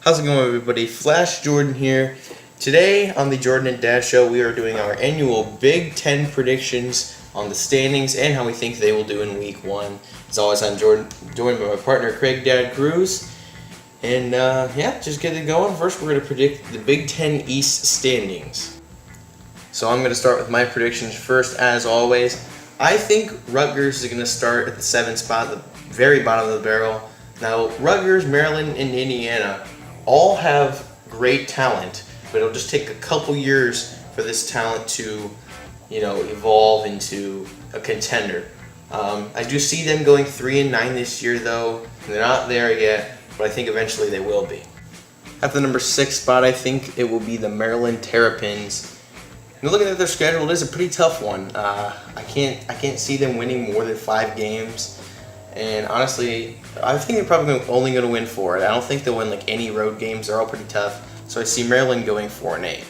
How's it going, everybody? Flash Jordan here. Today on the Jordan and Dad Show, we are doing our annual Big Ten predictions on the standings and how we think they will do in Week 1. As always, I'm Jordan, joined by my partner Craig Dad Cruz. And just get it going. First, we're going to predict the Big Ten East standings. So I'm going to start with my predictions first, as always. I think Rutgers is going to start at the 7th spot, the very bottom of the barrel. Now, Rutgers, Maryland, and Indiana all have great talent, but it'll just take a couple years for this talent to, evolve into a contender. I do see them going 3-9 this year, though. They're not there yet, but I think eventually they will be. At the number 6 spot, I think it will be the Maryland Terrapins. And looking at their schedule, it is a pretty tough one. I can't see them winning more than 5 games. And honestly, I think they're probably only going to win 4. I don't think they'll win any road games. They're all pretty tough. So I see Maryland going 4-8.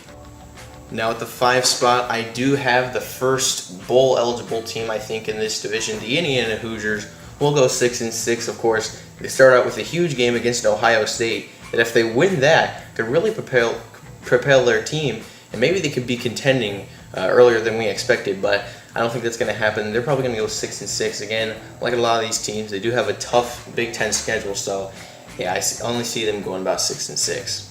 Now at the 5 spot, I do have the first bowl eligible team, I think, in this division. The Indiana Hoosiers will go 6-6. Of course, they start out with a huge game against Ohio State. And if they win that, could really propel their team. And maybe they could be contending earlier than we expected, but I don't think that's going to happen. They're probably going to go 6-6 again. Like a lot of these teams, they do have a tough Big Ten schedule, so I only see them going about 6-6.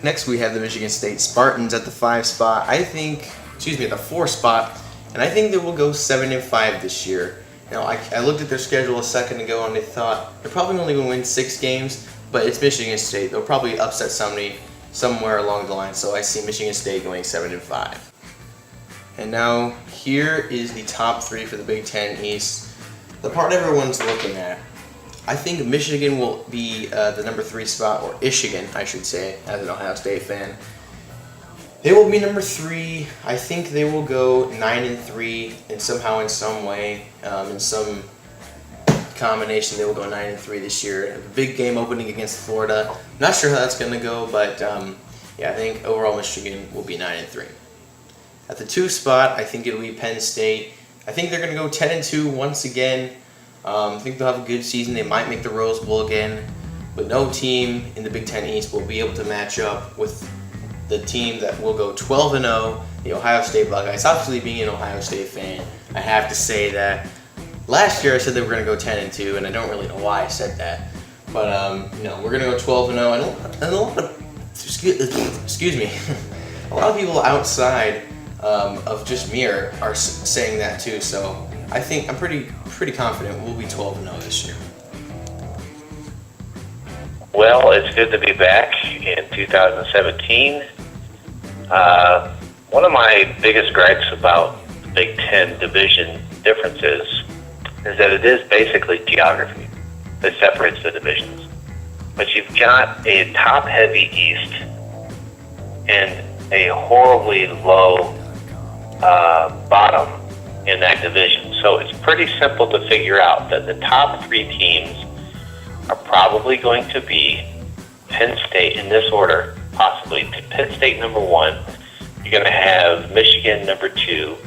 Next, we have the Michigan State Spartans at the 5 spot. At the 4 spot, and I think they will go 7-5 this year. Now, I looked at their schedule a second ago, and I thought they're probably only going to win 6 games, but it's Michigan State. They'll probably upset somebody somewhere along the line, so I see Michigan State going 7-5. And now, here is the top 3 for the Big Ten East. The part everyone's looking at. I think Michigan will be the number 3 spot, or Michigan, I should say, as an Ohio State fan. They will be number 3. I think they will go 9-3, and somehow, in some way, in some combination, they will go 9-3 this year. A big game opening against Florida. Not sure how that's going to go, but I think overall Michigan will be 9-3. At the 2 spot, I think it'll be Penn State. I think they're going to go 10-2 once again. I think they'll have a good season. They might make the Rose Bowl again, but no team in the Big Ten East will be able to match up with the team that will go 12-0, the Ohio State Buckeyes. Obviously, being an Ohio State fan, I have to say that last year I said they were going to go 10-2, and I don't really know why I said that. But we're going to go 12-0. And a lot of, excuse me, a lot of people outside of just me are saying that too. So I think I'm pretty confident we'll be 12-0 this year. Well, it's good to be back in 2017. One of my biggest gripes about the Big Ten division differences is that it is basically geography that separates the divisions. But you've got a top-heavy East and a horribly low bottom in that division. So it's pretty simple to figure out that the top 3 teams are probably going to be Penn State in this order, possibly. Penn State number 1. You're going to have Michigan number 2.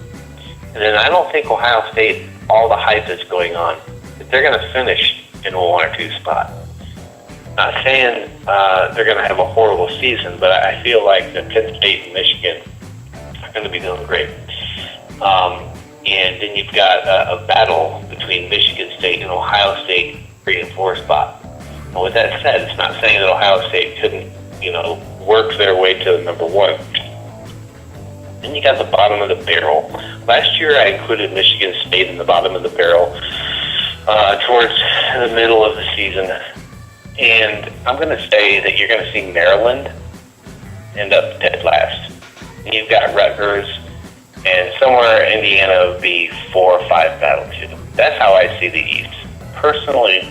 And then I don't think Ohio State, all the hype that's going on, that they're going to finish in a 1 or 2 spot. Not saying they're going to have a horrible season, but I feel like that Penn State and Michigan are going to be doing great. And then you've got a battle between Michigan State and Ohio State, 3 and 4 spot. And with that said, it's not saying that Ohio State couldn't, work their way to number 1. Then you got the bottom of the barrel. Last year I included Michigan State in the bottom of the barrel towards the middle of the season. And I'm going to say that you're going to see Maryland end up dead last. And you've got Rutgers, and somewhere Indiana would be 4 or 5 battle too. That's how I see the East. Personally,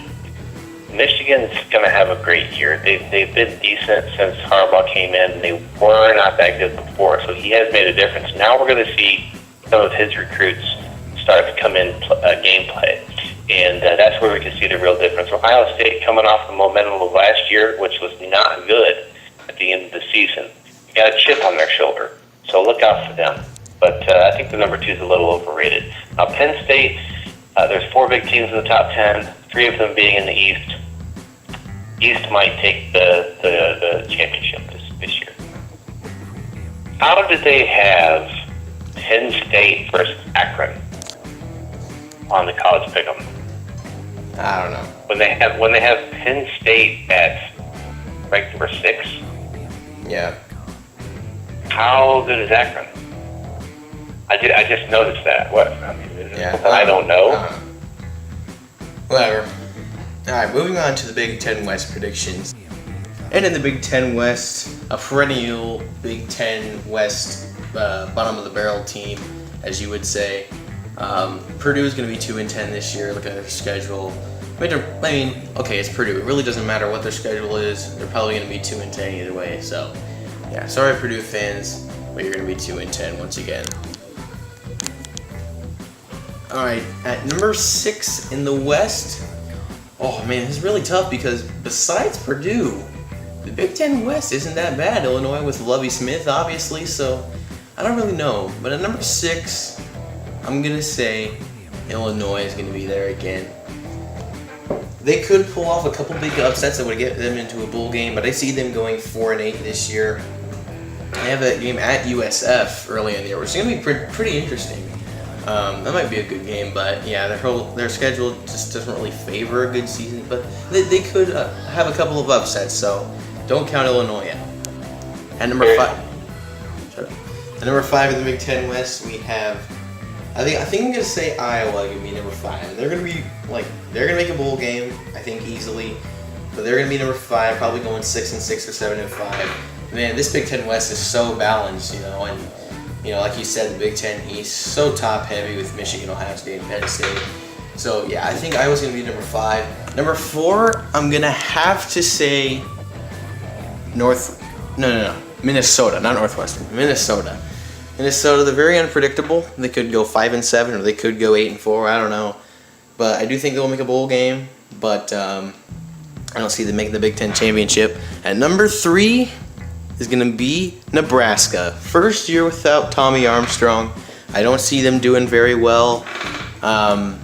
Michigan's going to have a great year. They've been decent since Harbaugh came in. They were not that good before, so he has made a difference. Now we're going to see some of his recruits start to come in gameplay, and that's where we can see the real difference. Ohio State coming off the momentum of last year, which was not good at the end of the season. You got a chip on their shoulder, so look out for them. But I think the number 2 is a little overrated. Now, Penn State, there's 4 big teams in the top 10, 3 of them being in the East. East might take the championship this year. How did they have Penn State versus Akron on the college pick'em? I don't know. When they have Penn State at ranked number 6. Yeah. How good is Akron? I just noticed that. What? Yeah. I don't know. Whatever. All right, moving on to the Big Ten West predictions. And in the Big Ten West, a perennial Big Ten West bottom of the barrel team, as you would say. Purdue is going to be 2-10 this year. Looking at their schedule. I mean, okay, it's Purdue. It really doesn't matter what their schedule is. They're probably going to be 2-10 either way. So, yeah, sorry Purdue fans, but you're going to be 2-10 once again. All right, at number 6 in the West. Oh man, it's really tough because besides Purdue, the Big Ten West isn't that bad. Illinois with Lovie Smith, obviously, so I don't really know. But at number 6, I'm going to say Illinois is going to be there again. They could pull off a couple big upsets that would get them into a bowl game, but I see them going 4-8 this year. They have a game at USF early in the year, which is going to be pretty interesting. That might be a good game, but yeah, their schedule just doesn't really favor a good season. But they could have a couple of upsets, so don't count Illinois out. At number 5, at number 5 in the Big Ten West, we have. I think I'm gonna say Iowa gonna be number 5. They're gonna make a bowl game, I think easily, but they're gonna be number 5, probably going 6-6 or 7-5. Man, this Big Ten West is so balanced, and. Like you said, the Big Ten East, so top-heavy with Michigan, Ohio State, and Penn State. So, yeah, I think Iowa's going to be number 5. Number 4, I'm going to have to say Minnesota, not Northwestern. Minnesota. They're very unpredictable. They could go 5-7, or they could go 8-4, I don't know. But I do think they'll make a bowl game, but I don't see them making the Big Ten championship. At number 3... is going to be Nebraska. First year without Tommy Armstrong. I don't see them doing very well. I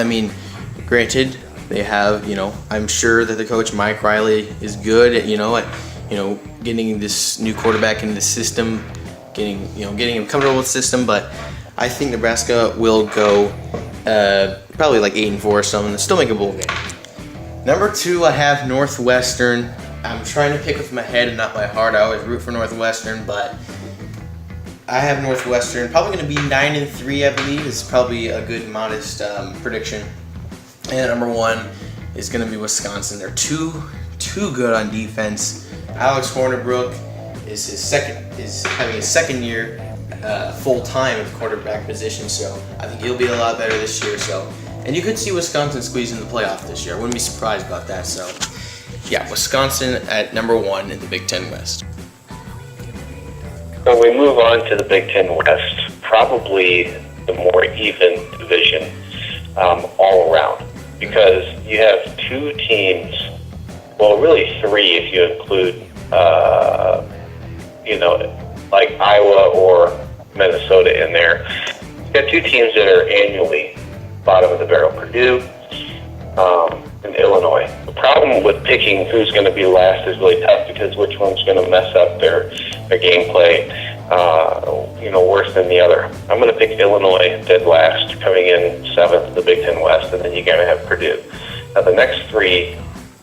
mean, granted, they have, I'm sure that the coach Mike Riley is good at, getting this new quarterback into the system, getting him comfortable with the system, but I think Nebraska will go probably like 8-4 or something and still make a bowl game. Number 2, I have Northwestern. I'm trying to pick with my head and not my heart. I always root for Northwestern, but I have Northwestern probably going to be 9-3, I believe. It's probably a good, modest prediction. And number 1 is going to be Wisconsin. They're too good on defense. Alex Hornibrook is having his second year full time at the quarterback position, so I think he'll be a lot better this year. And you could see Wisconsin squeeze in the playoff this year. I wouldn't be surprised about that. So. Yeah, Wisconsin at number 1 in the Big Ten West. So we move on to the Big Ten West, probably the more even division all around, because you have 2 teams, well, really 3 if you include, like Iowa or Minnesota in there. You've got 2 teams that are annually bottom of the barrel, Purdue and Illinois. The problem with picking who's going to be last is really tough because which one's going to mess up their gameplay, worse than the other. I'm going to pick Illinois dead last, coming in 7th in the Big Ten West, and then you're going to have Purdue. Now the next 3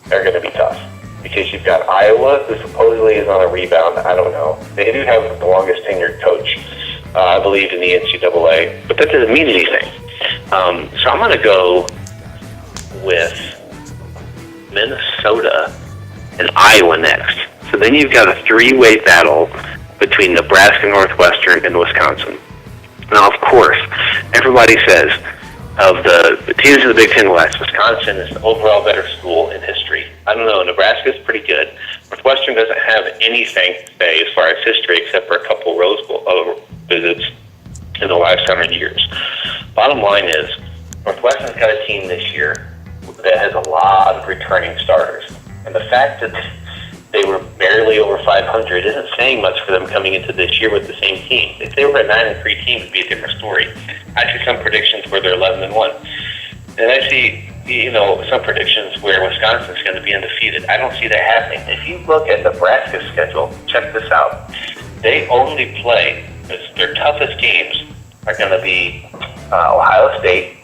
are going to be tough because you've got Iowa, who supposedly is on a rebound. I don't know. They do have the longest tenured coach, I believe, in the NCAA, but that doesn't mean anything. So I'm going to go with Minnesota and Iowa next. So then you've got a 3-way battle between Nebraska, Northwestern, and Wisconsin. Now, of course, everybody says of the teams in the Big Ten West, Wisconsin is the overall better school in history. I don't know. Nebraska's pretty good. Northwestern doesn't have anything to say as far as history except for a couple Rose Bowl visits in the last 100 years. Bottom line is, Northwestern's got a team this year that has a lot of returning starters. And the fact that they were barely over 500 isn't saying much for them coming into this year with the same team. If they were a 9-3 team, it would be a different story. I see some predictions where they're 11-1. And I see some predictions where Wisconsin's going to be undefeated. I don't see that happening. If you look at Nebraska's schedule, check this out. They only play, their toughest games are going to be Ohio State,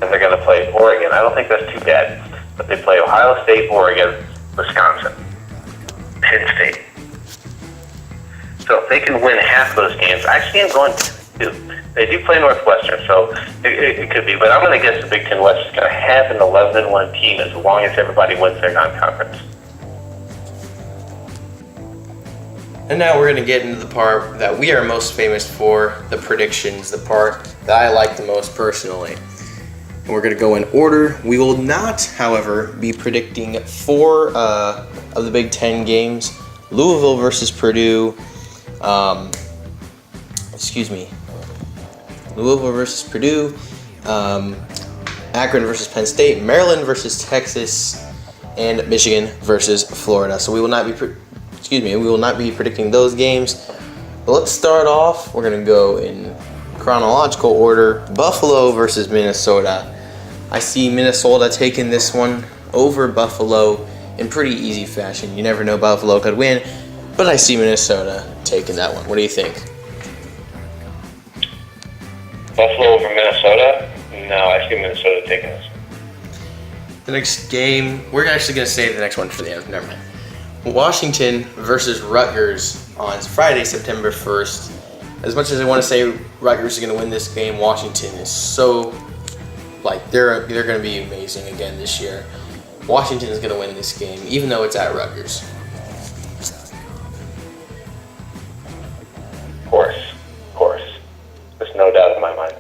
and they're going to play Oregon. I don't think that's too bad, but they play Ohio State, Oregon, Wisconsin, Penn State. So if they can win half those games, I see them going to. They do play Northwestern, so it could be. But I'm going to guess the Big Ten West is going to have an 11-1 team as long as everybody wins their non-conference. And now we're going to get into the part that we are most famous for, the predictions, the part that I like the most personally. And we're going to go in order. We will not, however, be predicting 4 of the Big Ten games. Louisville versus Purdue. Louisville versus Purdue. Akron versus Penn State. Maryland versus Texas. And Michigan versus Florida. So we will not be predicting those games. But let's start off. We're going to go in chronological order. Buffalo versus Minnesota. I see Minnesota taking this one over Buffalo in pretty easy fashion. You never know, Buffalo could win, but I see Minnesota taking that one. What do you think? Buffalo over Minnesota? No, I see Minnesota taking this. The next game, we're actually going to save the next one for the end. Never mind. Washington versus Rutgers on Friday, September 1st. As much as I want to say Rutgers is going to win this game, Washington is so, they're going to be amazing again this year. Washington is going to win this game, even though it's at Rutgers. Of course. There's no doubt in my mind.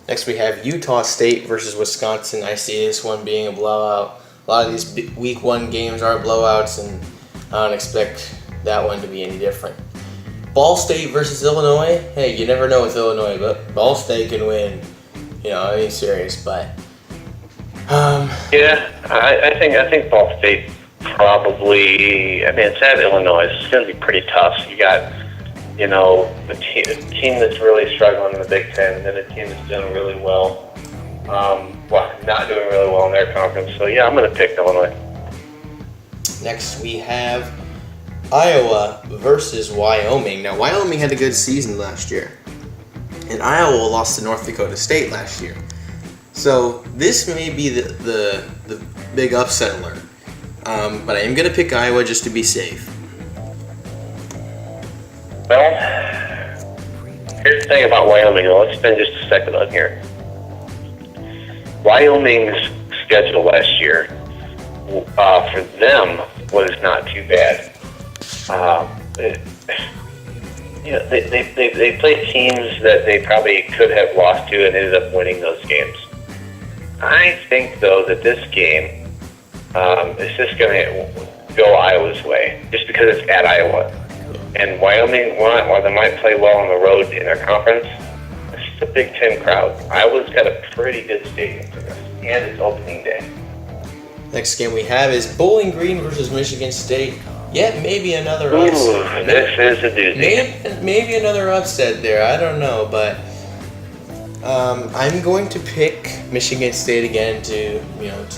Next we have Utah State versus Wisconsin. I see this one being a blowout. A lot of these week 1 games are blowouts, and I don't expect that one to be any different. Ball State versus Illinois. Hey, you never know with Illinois, but Ball State can win. I mean, serious, but yeah, I think Ball State probably. I mean, it's at Illinois. It's going to be pretty tough. So you got, a team that's really struggling in the Big Ten, and then a team that's doing really well. Not doing really well in their conference. So yeah, I'm going to pick Illinois. Next we have Iowa versus Wyoming. Now, Wyoming had a good season last year, and Iowa lost to North Dakota State last year. So this may be the big upset alert. But I am going to pick Iowa just to be safe. Well, here's the thing about Wyoming. Let's spend just a second on here. Wyoming's schedule last year, for them, was not too bad. They played teams that they probably could have lost to and ended up winning those games. I think, though, that this game is just going to go Iowa's way, just because it's at Iowa. And Wyoming, while they might play well on the road in their conference, it's a Big Ten crowd. Iowa's got a pretty good stadium for this, and it's opening day. Next game we have is Bowling Green versus Michigan State. Yeah, maybe another upset. This is a doozy. Maybe another upset there. I don't know, but I'm going to pick Michigan State again to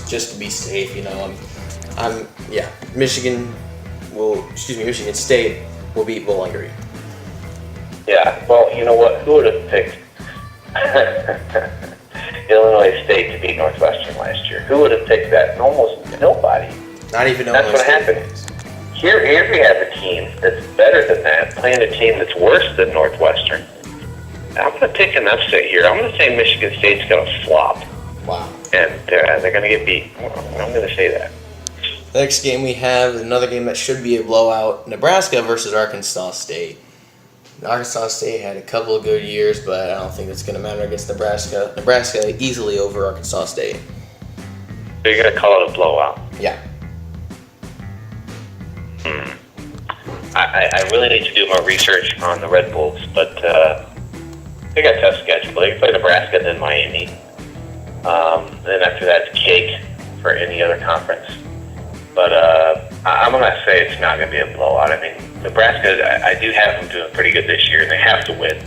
just to be safe. Michigan State will beat Bowling Green. Yeah, well, you know what? Who would have picked Illinois State to beat Northwestern last year? Who would have picked that? Almost nobody. Not even Illinois That's what State. happened. Here we have a team that's better than that, playing a team that's worse than Northwestern. I'm going to pick an upset here. I'm going to say Michigan State's going to flop. Wow. And they're going to get beat. I'm going to say that. The next game we have is another game that should be a blowout. Nebraska versus Arkansas State. Arkansas State had a couple of good years, but I don't think that's going to matter against Nebraska. Nebraska easily over Arkansas State. So you're going to call it a blowout? Yeah. I really need to do more research on the Red Bulls, but they got a tough schedule. They play Nebraska and then Miami. Then after that, it's cake for any other conference. But I'm going to say it's not going to be a blowout. I mean, Nebraska, I do have them doing pretty good this year, and they have to win.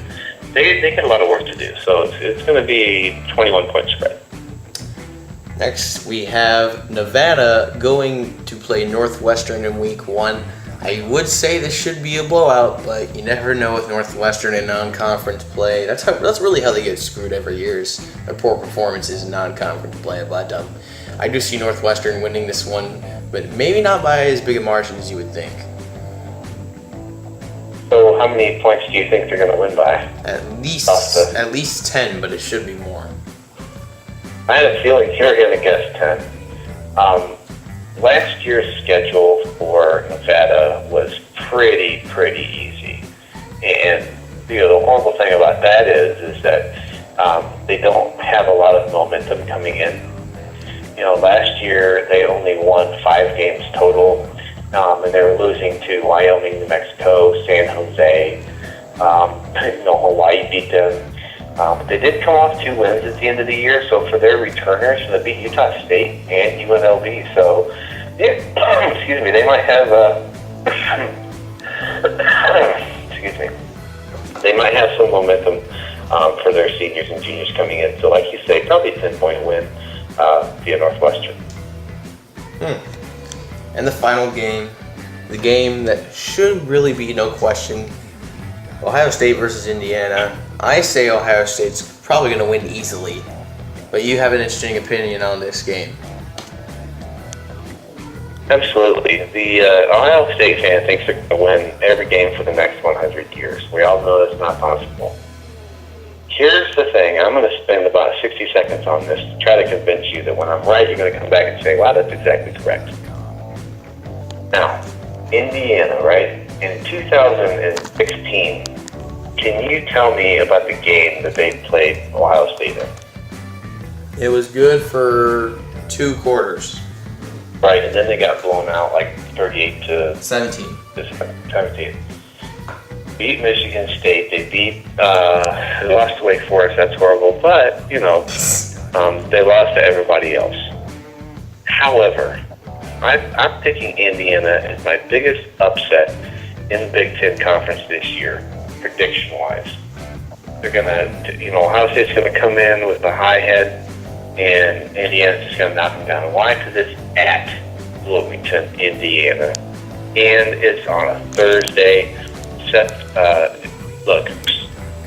They got a lot of work to do, so it's going to be 21-point spread. Next, we have Nevada going to play Northwestern in week 1. I would say this should be a blowout, but you never know with Northwestern in non-conference play. That's really how they get screwed every year, is their poor performances in non-conference play. But I do see Northwestern winning this one, but maybe not by as big a margin as you would think. So how many points do you think they're going to win by? At least 10, but it should be more. I had a feeling you're going to guess 10. Last year's schedule for Nevada was pretty easy. And the horrible thing about that is that they don't have a lot of momentum coming in. Last year they only won 5 games total, and they were losing to Wyoming, New Mexico, San Jose. Hawaii beat them. But they did come off 2 wins at the end of the year, so for their returners, they beat Utah State and UNLV. So, excuse me, they might have they might have some momentum for their seniors and juniors coming in. So, like you say, probably a 10-point win via Northwestern. And the final game, the game that should really be no question, Ohio State versus Indiana. I say Ohio State's probably going to win easily, but you have an interesting opinion on this game. Absolutely. The Ohio State fan thinks they're going to win every game for the next 100 years. We all know that's not possible. Here's the thing. I'm going to spend about 60 seconds on this to try to convince you that when I'm right, you're going to come back and say, wow, that's exactly correct. Now, Indiana, right? In 2016, can you tell me about the game that they played Ohio State in? It was good for 2 quarters. Right, and then they got blown out like 38 to 17. 17. Beat Michigan State. They lost to Wake Forest. That's horrible, but they lost to everybody else. However, I'm picking Indiana as my biggest upset in the Big Ten Conference this year, prediction-wise. They're Ohio State's going to come in with a high head, and Indiana's just going to knock them down. Why? Because it's at Bloomington, Indiana, and it's on a Thursday. Look,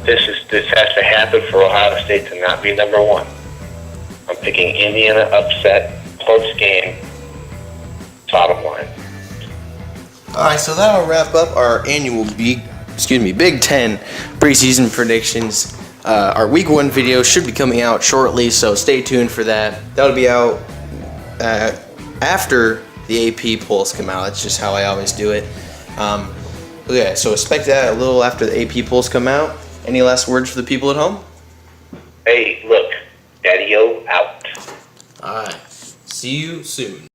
this has to happen for Ohio State to not be number 1. I'm picking Indiana upset, close game. Bottom line. Alright, so that'll wrap up our annual Big Ten preseason predictions. Our week 1 video should be coming out shortly, so stay tuned for that. That'll be out after the AP polls come out. That's just how I always do it. So expect that a little after the AP polls come out. Any last words for the people at home? Hey, look, Daddy-O out. Alright, see you soon.